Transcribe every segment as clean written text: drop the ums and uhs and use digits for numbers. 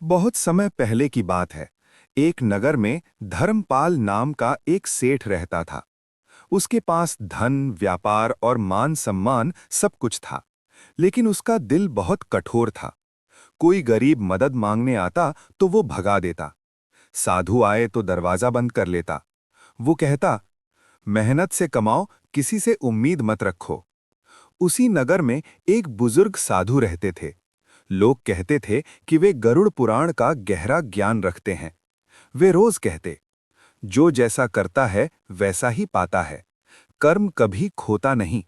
बहुत समय पहले की बात है। एक नगर में धर्मपाल नाम का एक सेठ रहता था। उसके पास धन, व्यापार और मान सम्मान सब कुछ था, लेकिन उसका दिल बहुत कठोर था। कोई गरीब मदद मांगने आता तो वो भगा देता। साधु आए तो दरवाजा बंद कर लेता। वो कहता, मेहनत से कमाओ, किसी से उम्मीद मत रखो। उसी नगर में एक बुजुर्ग साधु रहते थे। लोग कहते थे कि वे गरुड़ पुराण का गहरा ज्ञान रखते हैं। वे रोज कहते, जो जैसा करता है वैसा ही पाता है, कर्म कभी खोता नहीं।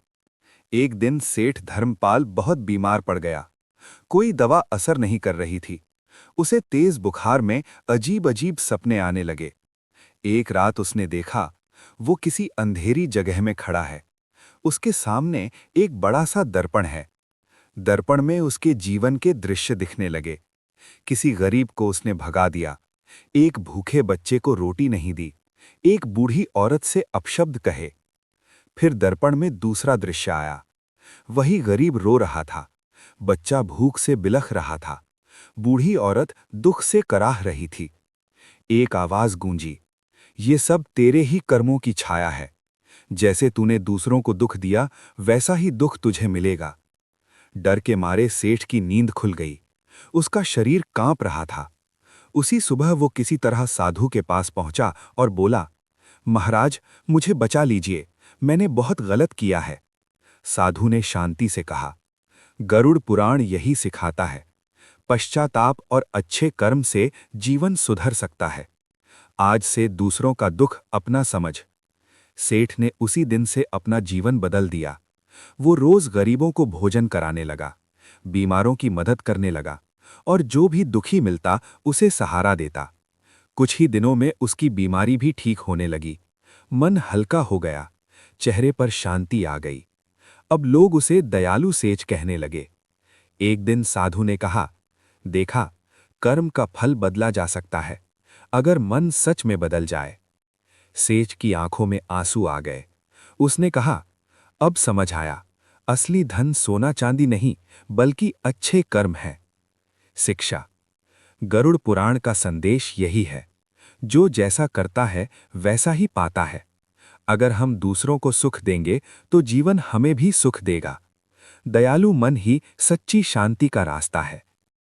एक दिन सेठ धर्मपाल बहुत बीमार पड़ गया। कोई दवा असर नहीं कर रही थी। उसे तेज बुखार में अजीब अजीब सपने आने लगे। एक रात उसने देखा, वो किसी अंधेरी जगह में खड़ा है। उसके सामने एक बड़ा सा दर्पण है। दर्पण में उसके जीवन के दृश्य दिखने लगे। किसी गरीब को उसने भगा दिया, एक भूखे बच्चे को रोटी नहीं दी, एक बूढ़ी औरत से अपशब्द कहे। फिर दर्पण में दूसरा दृश्य आया। वही गरीब रो रहा था, बच्चा भूख से बिलख रहा था, बूढ़ी औरत दुख से कराह रही थी। एक आवाज गूंजी, ये सब तेरे ही कर्मों की छाया है। जैसे तूने दूसरों को दुख दिया, वैसा ही दुख तुझे मिलेगा। डर के मारे सेठ की नींद खुल गई। उसका शरीर कांप रहा था। उसी सुबह वो किसी तरह साधु के पास पहुंचा और बोला, महाराज, मुझे बचा लीजिए, मैंने बहुत गलत किया है। साधु ने शांति से कहा, गरुड़ पुराण यही सिखाता है, पश्चाताप और अच्छे कर्म से जीवन सुधर सकता है। आज से दूसरों का दुख अपना समझ। सेठ ने उसी दिन से अपना जीवन बदल दिया। वो रोज गरीबों को भोजन कराने लगा, बीमारों की मदद करने लगा और जो भी दुखी मिलता उसे सहारा देता। कुछ ही दिनों में उसकी बीमारी भी ठीक होने लगी। मन हल्का हो गया, चेहरे पर शांति आ गई। अब लोग उसे दयालु सेठ कहने लगे। एक दिन साधु ने कहा, देखा, कर्म का फल बदला जा सकता है, अगर मन सच में बदल जाए। सेठ की आंखों में आंसू आ गए। उसने कहा, अब समझ आया, असली धन सोना चांदी नहीं, बल्कि अच्छे कर्म है। शिक्षा। गरुड़ पुराण का संदेश यही है, जो जैसा करता है वैसा ही पाता है। अगर हम दूसरों को सुख देंगे तो जीवन हमें भी सुख देगा। दयालु मन ही सच्ची शांति का रास्ता है।